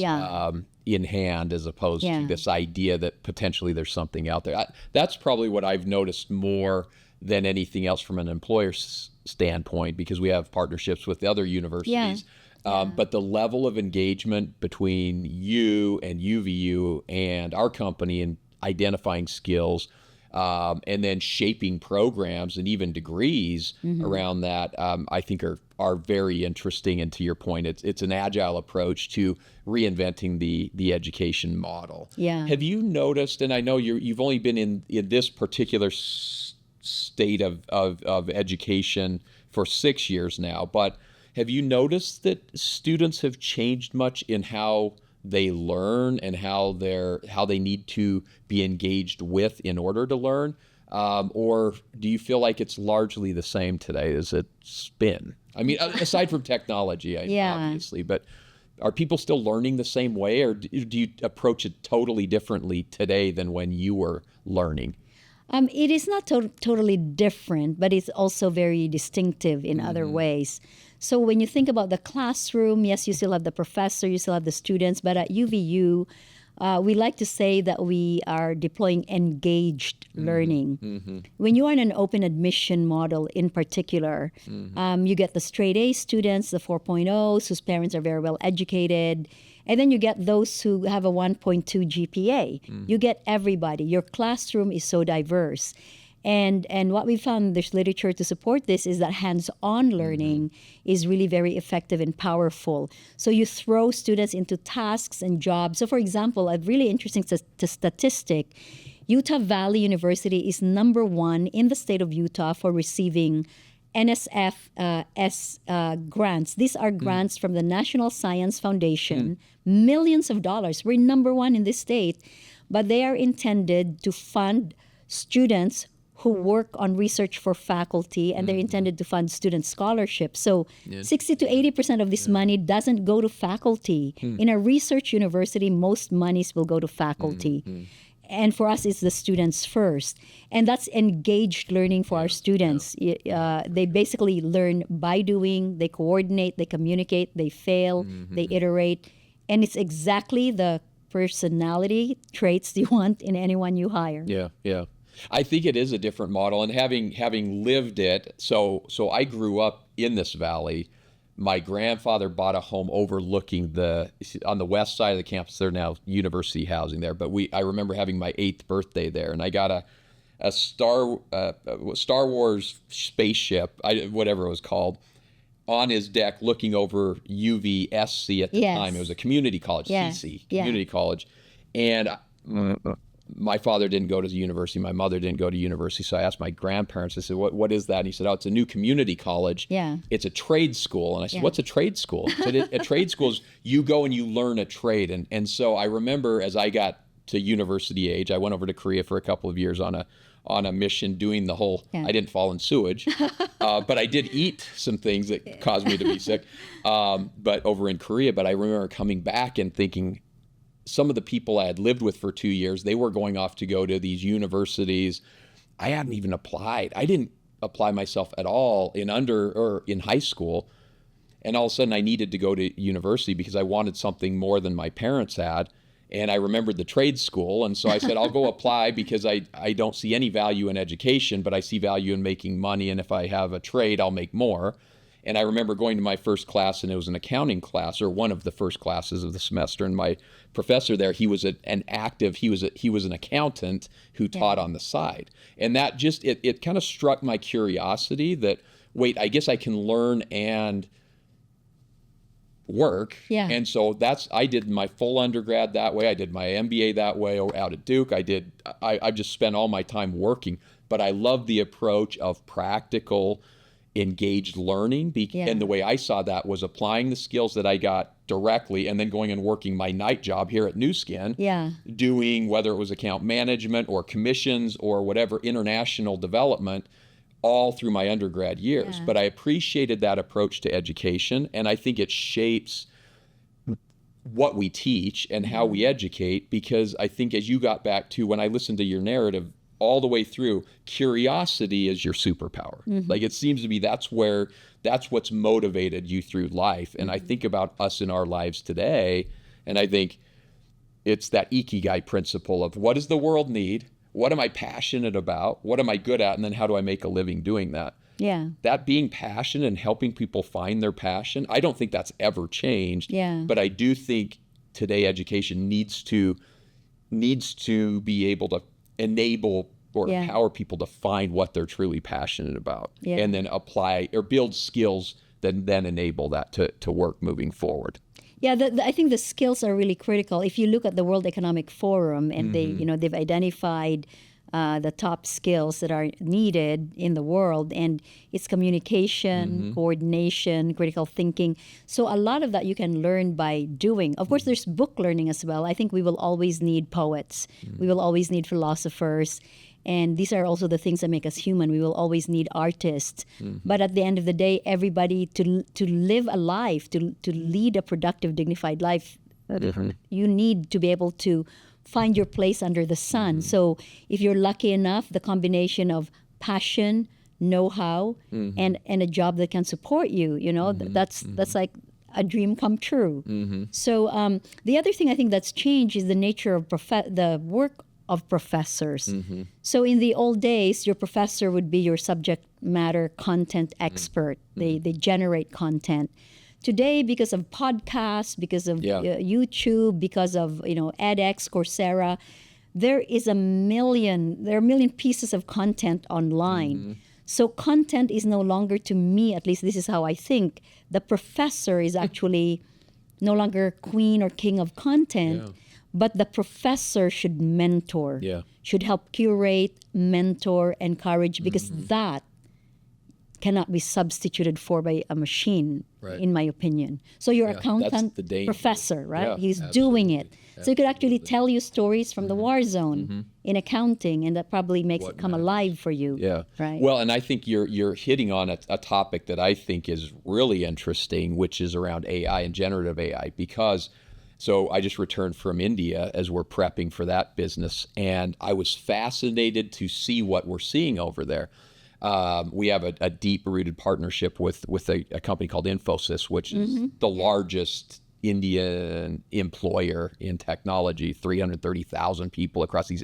in hand, as opposed to this idea that potentially there's something out there. That's probably what I've noticed more than anything else from an employer standpoint, because we have partnerships with the other universities. But the level of engagement between you and UVU and our company in identifying skills, and then shaping programs and even degrees around that, I think are very interesting. And to your point, it's an agile approach to reinventing the education model. Yeah. Have you noticed, and I know you've only been in this particular state of education for 6 years now, but have you noticed that students have changed much in how they learn and how they need to be engaged with in order to learn? Or do you feel like it's largely the same today as it's been? I mean, aside from technology, obviously, but are people still learning the same way, or do you approach it totally differently today than when you were learning? It is not totally different, but it's also very distinctive in other ways. So when you think about the classroom, yes, you still have the professor, you still have the students, but at UVU, we like to say that we are deploying engaged learning. When you are in an open admission model in particular, you get the straight A students, the 4.0s, whose parents are very well educated, and then you get those who have a 1.2 GPA. You get everybody. Your classroom is so diverse. And what we found, there's literature to support this, is that hands-on learning is really very effective and powerful. So you throw students into tasks and jobs. So for example, a really interesting statistic, Utah Valley University is #1 in the state of Utah for receiving NSF grants. These are grants from the National Science Foundation, millions of dollars. We're #1 in this state, but they are intended to fund students who work on research for faculty, and they're intended to fund student scholarships. So 60 to 80% of this money doesn't go to faculty. In a research university, most monies will go to faculty. And for us, it's the students first. And that's engaged learning for our students. They basically learn by doing, they coordinate, they communicate, they fail, they iterate. And it's exactly the personality traits you want in anyone you hire. Yeah. I think it is a different model, and having lived it, so I grew up in this valley. My grandfather bought a home overlooking on the west side of the campus. They're now university housing there, but I remember having my 8th birthday there, and I got a Star Wars spaceship, whatever it was called, on his deck looking over UVSC at the time. It was a community college, CC, community college, and my father didn't go to the university. My mother didn't go to university. So I asked my grandparents, I said, what is that? And he said, it's a new community college. It's a trade school. And I said, what's a trade school? He said, a trade school is you go and you learn a trade. And so I remember as I got to university age, I went over to Korea for a couple of years on a mission doing the whole, I didn't fall in sewage, but I did eat some things that caused me to be sick, but over in Korea. But I remember coming back and thinking, some of the people I had lived with for 2 years, they were going off to go to these universities. I hadn't even applied. I didn't apply myself at all in high school. And all of a sudden I needed to go to university because I wanted something more than my parents had. And I remembered the trade school. And so I said, I'll go apply because I don't see any value in education, but I see value in making money. And if I have a trade, I'll make more. And I remember going to my first class, and it was an accounting class, or one of the first classes of the semester. And my professor there, he was an accountant who taught on the side. And that just, it kind of struck my curiosity that, wait, I guess I can learn and work. And so I did my full undergrad that way. I did my MBA that way out at Duke. I just spent all my time working. But I love the approach of practical, engaged learning, and the way I saw that was applying the skills that I got directly and then going and working my night job here at New Skin, doing whether it was account management or commissions or whatever, international development, all through my undergrad years. But I appreciated that approach to education, and I think it shapes what we teach and how we educate, because I think as you got back to, when I listened to your narrative all the way through, curiosity is your superpower. Like it seems to be that's what's motivated you through life. And I think about us in our lives today, and I think it's that ikigai principle of what does the world need? What am I passionate about? What am I good at? And then how do I make a living doing that? Yeah. That being passionate and helping people find their passion, I don't think that's ever changed. Yeah. But I do think today education needs to be able to enable or empower people to find what they're truly passionate about, and then apply or build skills that then enable that to work moving forward. Yeah, I think the skills are really critical. If you look at the World Economic Forum, and they've identified the top skills that are needed in the world, and it's communication, coordination, critical thinking. So a lot of that you can learn by doing. Of course, there's book learning as well. I think we will always need poets. We will always need philosophers. And these are also the things that make us human. We will always need artists. But at the end of the day, everybody to live a life, to lead a productive, dignified life, you need to be able to find your place under the sun. So if you're lucky enough, the combination of passion, know-how, and a job that can support you, that's like a dream come true. So the other thing I think that's changed is the nature of the work of professors. So in the old days, your professor would be your subject matter content expert. They generate content. Today, because of podcasts, because of YouTube, because of edX, Coursera, there are a million pieces of content online. So content is no longer, to me, at least this is how I think, the professor is actually no longer queen or king of content, but the professor should mentor, should help curate, mentor, encourage, because that cannot be substituted for by a machine, in my opinion. So your accountant professor, right? Yeah, He's doing it. So he could actually tell you stories from the war zone in accounting, and that probably makes it come alive for you. Yeah. Right. Well, and I think you're hitting on a topic that I think is really interesting, which is around AI and generative AI, because so I just returned from India as we're prepping for that business, and I was fascinated to see what we're seeing over there. We have a deep-rooted partnership with a company called Infosys, which is the largest Indian employer in technology, 330,000 people across these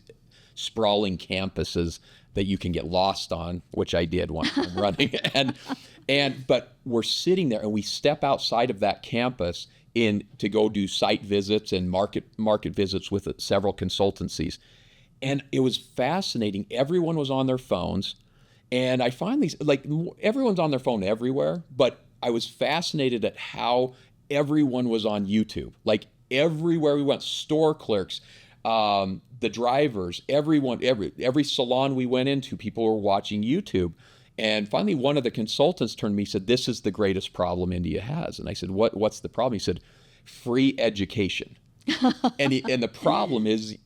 sprawling campuses that you can get lost on, which I did one time running. But we're sitting there and we step outside of that campus to go do site visits and market visits with several consultancies. And it was fascinating. Everyone was on their phones. And I find everyone's on their phone everywhere, but I was fascinated at how everyone was on YouTube. Like everywhere we went, store clerks, the drivers, everyone, every salon we went into, people were watching YouTube. And finally, one of the consultants turned to me and said, "This is the greatest problem India has." And I said, "What's the problem?" He said, "Free education." and the problem is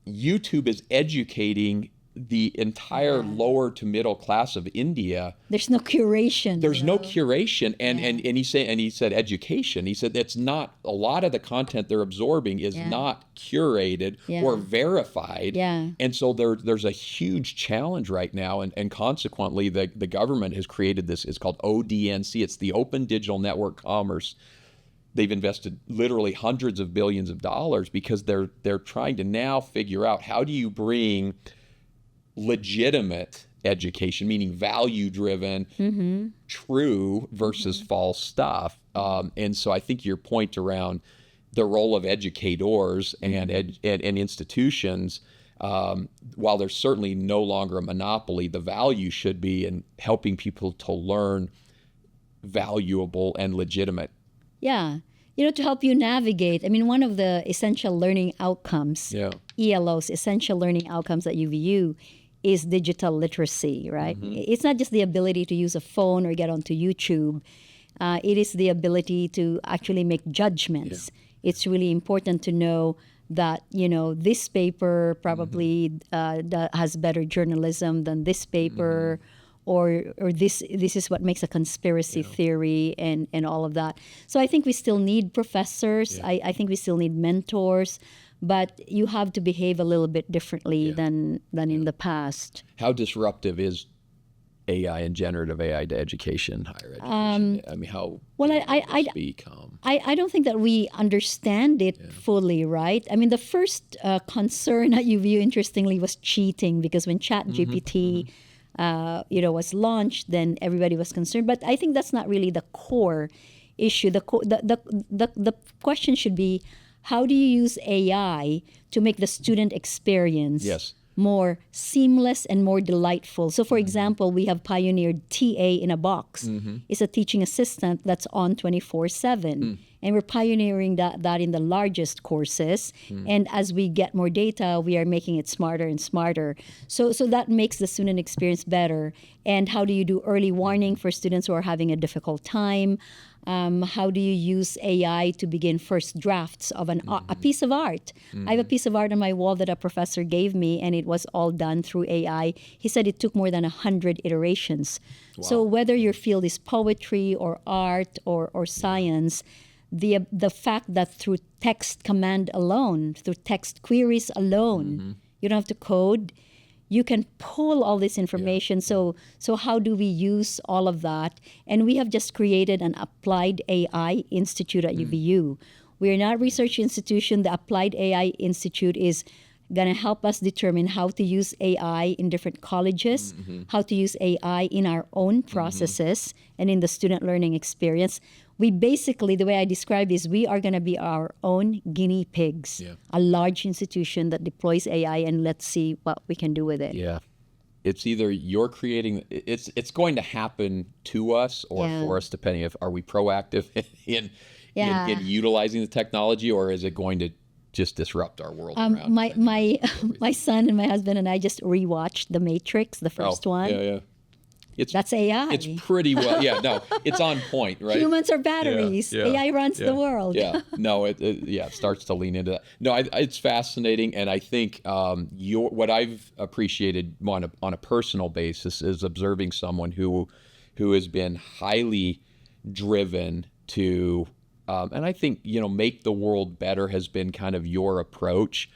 YouTube is educating the entire lower to middle class of India. There's no curation. There's no curation, and he said education. He said it's not, a lot of the content they're absorbing is not curated or verified. And so there's a huge challenge right now, and consequently the government has created this. It's called ODNC. It's the Open Digital Network Commerce. They've invested literally hundreds of billions of dollars because they're trying to now figure out how do you bring legitimate education, meaning value-driven, true versus false stuff. And so I think your point around the role of educators and institutions, while there's certainly no longer a monopoly, the value should be in helping people to learn valuable and legitimate. Yeah. To help you navigate. I mean, one of the essential learning outcomes, ELOs, essential learning outcomes at UVU, is digital literacy, right? It's not just the ability to use a phone or get onto YouTube. It is the ability to actually make judgments. It's really important to know that, this paper probably has better journalism than this paper, or this is what makes a conspiracy theory and all of that. So I think we still need professors. I think we still need mentors. but you have to behave a little bit differently than in the past. How disruptive is AI and generative AI to education, higher education? I mean, how Well, has become? I don't think that we understand it fully, right? I mean, the first concern at UVU, interestingly, was cheating, because when ChatGPT, was launched, then everybody was concerned. But I think that's not really the core issue. The question should be, how do you use AI to make the student experience more seamless and more delightful? So, for example, we have pioneered TA in a box. It's a teaching assistant that's on 24/7. And we're pioneering that in the largest courses. And as we get more data, we are making it smarter and smarter. So that makes the student experience better. And how do you do early warning for students who are having a difficult time? How do you use AI to begin first drafts of a piece of art? I have a piece of art on my wall that a professor gave me, and it was all done through AI. He said it took more than 100 iterations. Wow. So whether your field is poetry or art or science, the fact that through text command alone, through text queries alone, you don't have to code, you can pull all this information. So how do we use all of that? And we have just created an Applied AI Institute at UVU. We are not a research institution. The Applied AI Institute is going to help us determine how to use AI in different colleges, how to use AI in our own processes and in the student learning experience. We basically, the way I describe is, we are going to be our own guinea pigs, a large institution that deploys AI, and let's see what we can do with it. Yeah. It's either you're creating, it's going to happen to us or for us, depending if, are we proactive in utilizing the technology, or is it going to just disrupt our world around? My son and my husband and I just rewatched The Matrix, the first one. Yeah. That's AI. It's pretty well, it's on point, right? Humans are batteries. AI runs the world. It starts to lean into that. No, it's fascinating, and I think what I've appreciated on a personal basis is observing someone who has been highly driven to, and I think make the world better has been kind of your approach,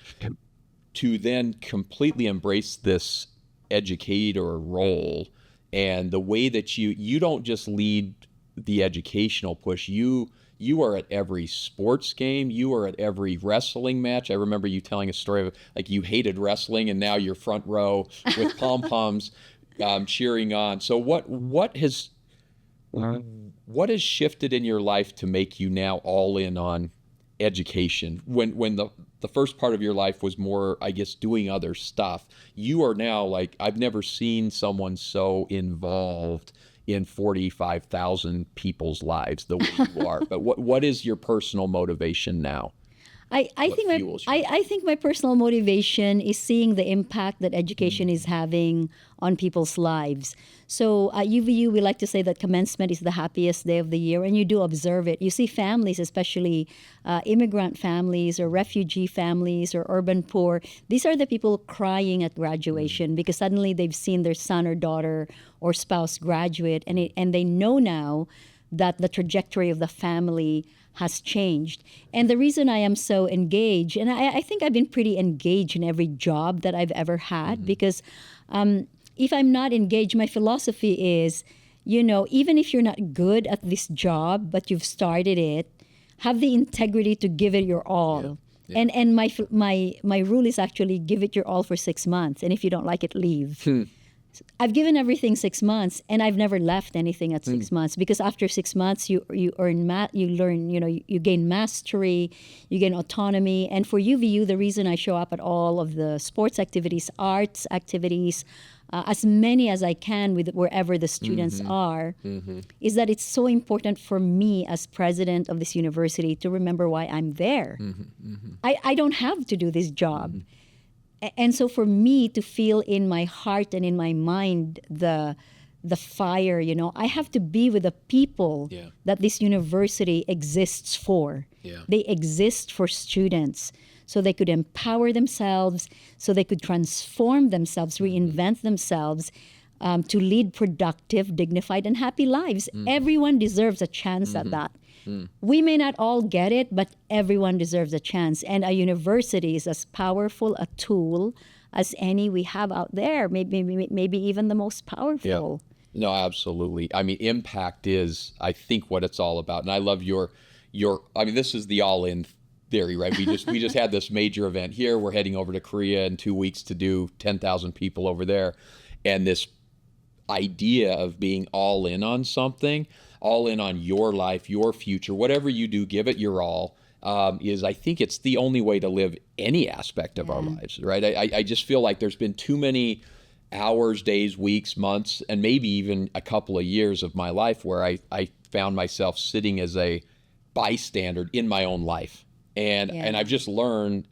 to then completely embrace this educator role. And the way that you don't just lead the educational push, you are at every sports game, you are at every wrestling match. I remember you telling a story of, like, you hated wrestling and now you're front row with pom-poms cheering on. So what has shifted in your life to make you now all in on education, when the first part of your life was more, I guess, doing other stuff? You are now, like, I've never seen someone so involved in 45,000 people's lives the way you are. But what is your personal motivation now? I think my personal motivation is seeing the impact that education is having on people's lives. So at UVU, we like to say that commencement is the happiest day of the year, and you do observe it. You see families, especially immigrant families or refugee families or urban poor. These are the people crying at graduation because suddenly they've seen their son or daughter or spouse graduate, and they know now that the trajectory of the family has changed. And the reason I am so engaged, and I think I've been pretty engaged in every job that I've ever had, because if I'm not engaged, my philosophy is, even if you're not good at this job, but you've started it, have the integrity to give it your all. Yeah. And my rule is actually give it your all for 6 months. And if you don't like it, leave. I've given everything 6 months, and I've never left anything at 6 months, because after 6 months you learn, you gain mastery, you gain autonomy. And for UVU, the reason I show up at all of the sports activities, arts activities, as many as I can with wherever the students are, is that it's so important for me as president of this university to remember why I'm there. I don't have to do this job. And so for me to feel in my heart and in my mind the fire, I have to be with the people that this university exists for. Yeah. They exist for students, so they could empower themselves, so they could transform themselves, reinvent themselves. to lead productive, dignified, and happy lives. Everyone deserves a chance at that. We may not all get it, but everyone deserves a chance. And a university is as powerful a tool as any we have out there, maybe even the most powerful. No, absolutely. I mean, impact is, I think, what it's all about. And I love your. I mean, this is the all-in theory, right? We just had this major event here. We're heading over to Korea in 2 weeks to do 10,000 people over there, and this idea of being all in on something, all in on your life, your future, whatever you do, give it your all. Is, I think it's the only way to live any aspect of our lives, right? I just feel like there's been too many hours, days, weeks, months, and maybe even a couple of years of my life where I found myself sitting as a bystander in my own life. And I've just learned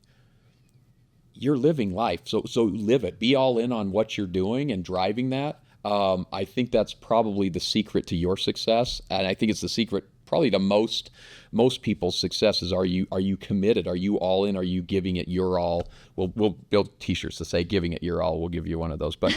you're living life. So live it. Be all in on what you're doing and driving that. I think that's probably the secret to your success. And I think it's the secret probably to most people's success is, are you committed? Are you all in? Are you giving it your all? We'll build t-shirts to say giving it your all. We'll give you one of those. But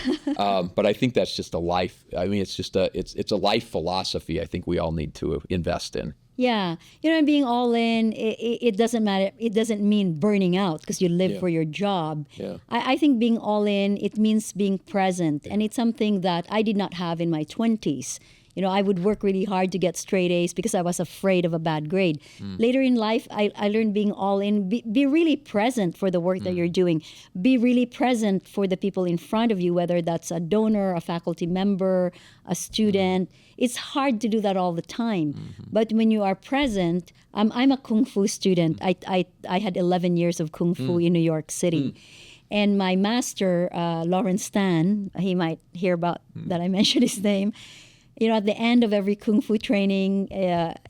but I think that's just a life. I mean, it's just it's a life philosophy I think we all need to invest in. Yeah. And being all in, it doesn't matter. It doesn't mean burning out because you live for your job. Yeah. I think being all in, it means being present. And it's something that I did not have in my 20s. I would work really hard to get straight A's because I was afraid of a bad grade. Later in life, I learned being all in. Be really present for the work that you're doing. Be really present for the people in front of you, whether that's a donor, a faculty member, a student. It's hard to do that all the time. But when you are present, I'm a Kung Fu student. I had 11 years of Kung Fu in New York City. And my master, Lawrence Stan, he might hear about that I mentioned his name. At the end of every Kung Fu training,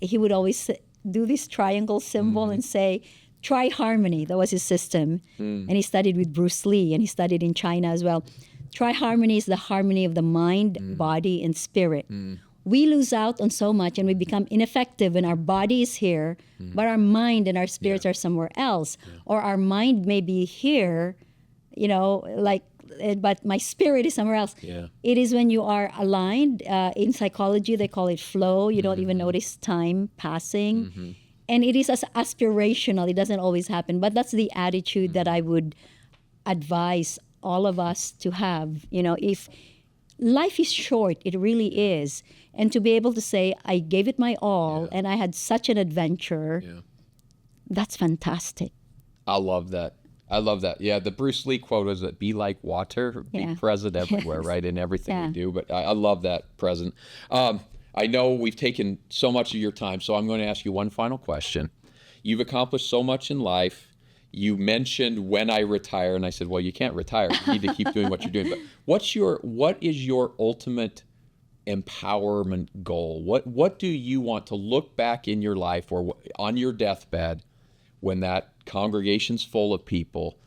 he would always do this triangle symbol and say, try harmony. That was his system. And he studied with Bruce Lee, and he studied in China as well. Try harmony is the harmony of the mind, body, and spirit. We lose out on so much, and we become ineffective when our body is here, but our mind and our spirits are somewhere else. Or our mind may be here, but my spirit is somewhere else. It is when you are aligned. In psychology, they call it flow. You don't even notice time passing. And it is as aspirational. It doesn't always happen. But that's the attitude that I would advise all of us to have. If life is short, it really is. And to be able to say, I gave it my all and I had such an adventure, that's fantastic. I love that. Yeah, the Bruce Lee quote is that be like water, be present everywhere, right, in everything we do. But I love that present. I know we've taken so much of your time, so I'm going to ask you one final question. You've accomplished so much in life. You mentioned when I retire, and I said, well, you can't retire. You need to keep doing what you're doing. But what is your ultimate empowerment goal? What do you want to look back in your life or on your deathbed when that congregation's full of people?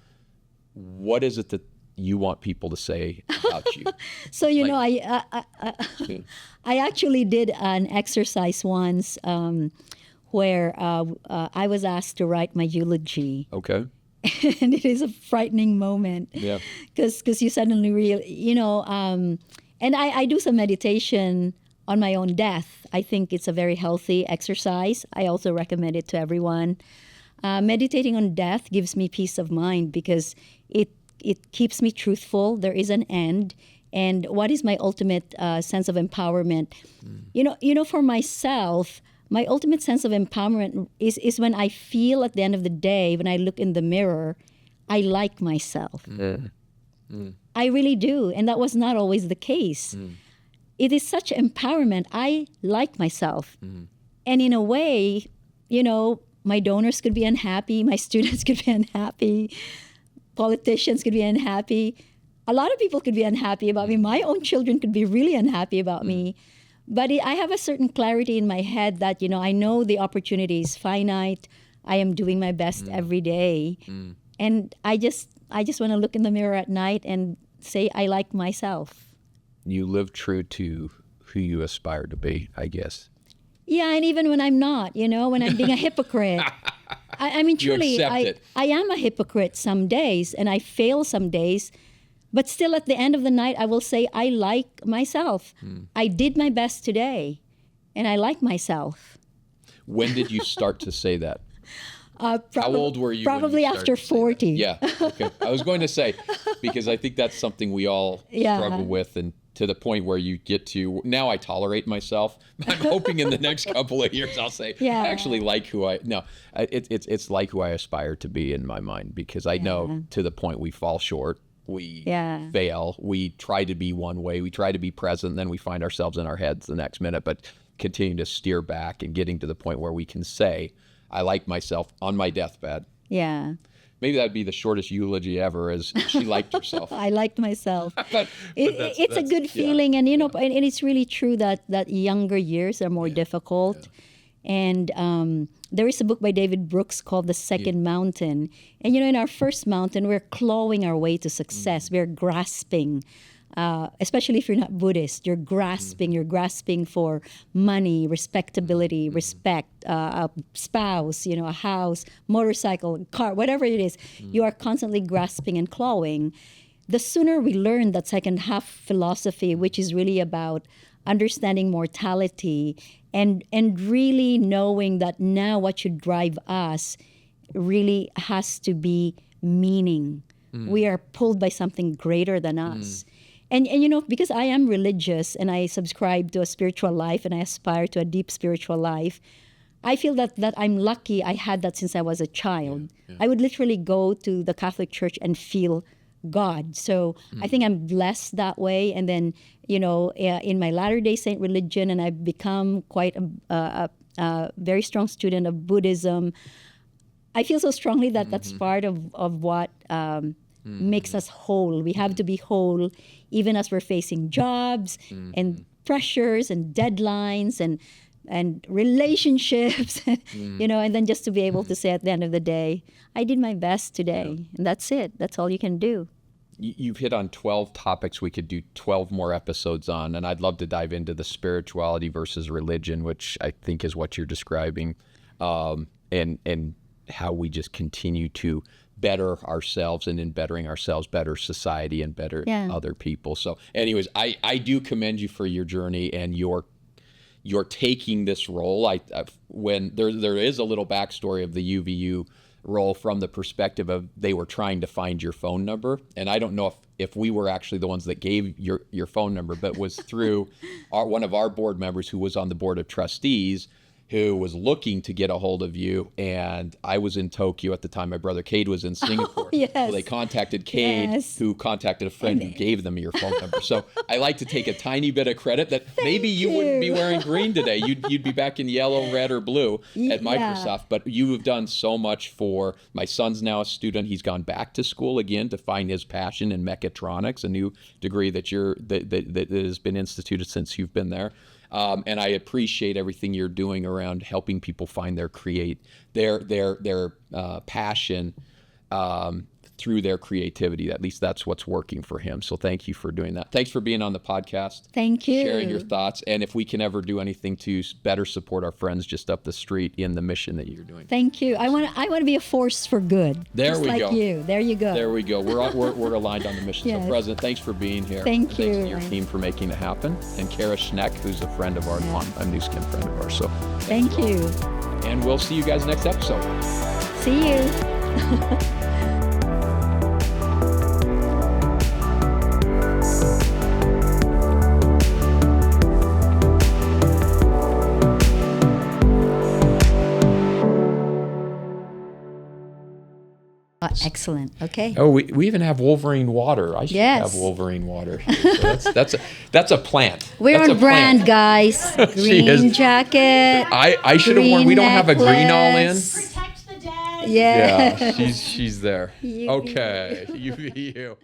What is it that you want people to say about you? So I actually did an exercise once where I was asked to write my eulogy. Okay. And it is a frightening moment. Yeah. Because you suddenly and I do some meditation on my own death. I think it's a very healthy exercise. I also recommend it to everyone. Meditating on death gives me peace of mind because it keeps me truthful. There is an end. And what is my ultimate sense of empowerment? For myself, my ultimate sense of empowerment is when I feel at the end of the day, when I look in the mirror, I like myself. I really do. And that was not always the case. It is such empowerment. I like myself. And in a way, my donors could be unhappy. My students could be unhappy. Politicians could be unhappy. A lot of people could be unhappy about me. My own children could be really unhappy about me. But I have a certain clarity in my head that, I know the opportunity is finite. I am doing my best every day. And I just want to look in the mirror at night and say, I like myself. You live true to who you aspire to be, I guess. Yeah, and even when I'm not, when I'm being a hypocrite. I mean, truly, I am a hypocrite some days, and I fail some days. But still, at the end of the night, I will say, I like myself. I did my best today, and I like myself. When did you start to say that? How old were you? Probably after 40. Yeah. Okay. I was going to say, because I think that's something we all struggle with, and to the point where you get to, now I tolerate myself. I'm hoping in the next couple of years I'll say, I actually like who it's like who I aspire to be in my mind, because I know to the point we fall short. We fail. We try to be one way. We try to be present. Then we find ourselves in our heads the next minute, but continue to steer back and getting to the point where we can say, I like myself on my deathbed. Yeah. Maybe that'd be the shortest eulogy ever, is she liked herself. I liked myself. but it's a good feeling. And, and it's really true that younger years are more difficult. And there is a book by David Brooks called The Second Mountain. And, in our first mountain, we're clawing our way to success. We're grasping. Especially if you're not Buddhist, you're grasping for money, respectability, respect, a spouse, a house, motorcycle, car, whatever it is. You are constantly grasping and clawing. The sooner we learn that second half philosophy, which is really about understanding mortality and really knowing that now what should drive us really has to be meaning. We are pulled by something greater than us. And because I am religious and I subscribe to a spiritual life and I aspire to a deep spiritual life, I feel that I'm lucky I had that since I was a child. I would literally go to the Catholic Church and feel God. So I think I'm blessed that way. And then, in my Latter-day Saint religion, and I've become quite a very strong student of Buddhism, I feel so strongly that that's part of what makes us whole. We have to be whole even as we're facing jobs and pressures and deadlines and relationships, and then just to be able to say at the end of the day, I did my best today. And that's it. That's all you can do. You've hit on 12 topics we could do 12 more episodes on, and I'd love to dive into the spirituality versus religion, which I think is what you're describing, and how we just continue to better ourselves, and in bettering ourselves, better society and better other people. So anyways, I do commend you for your journey and your taking this role. When there is a little backstory of the UVU role from the perspective of they were trying to find your phone number. And I don't know if we were actually the ones that gave your phone number, but was through one of our board members who was on the board of trustees, who was looking to get a hold of you. And I was in Tokyo at the time. My brother Cade was in Singapore. So they contacted Cade, who contacted a friend who gave them your phone number. So I like to take a tiny bit of credit that maybe you wouldn't be wearing green today. You'd be back in yellow, red, or blue at Microsoft. But you have done so much for my son's now a student. He's gone back to school again to find his passion in mechatronics, a new degree that has been instituted since you've been there. And I appreciate everything you're doing around helping people find their passion through their creativity. At least that's what's working for him. So thank you for doing that. Thanks for being on the podcast. Thank you. Sharing your thoughts. And if we can ever do anything to better support our friends just up the street in the mission that you're doing. Thank you. I want to be a force for good. There we go. Just like you. There you go. There we go. We're aligned on the mission. Yes. So President, thanks for being here. Thank you. Thanks to your team for making it happen. And Kara Schneck, who's a friend of ours, a new skin friend of ours. So thank you. And we'll see you guys next episode. See you. Excellent. Okay. Oh, we even have Wolverine water. I should have Wolverine water. So that's a plant. We're on brand, guys. Green jacket. I should have worn. We don't have a green all in. Protect the dead. Yeah. Yeah, she's there. Okay. You.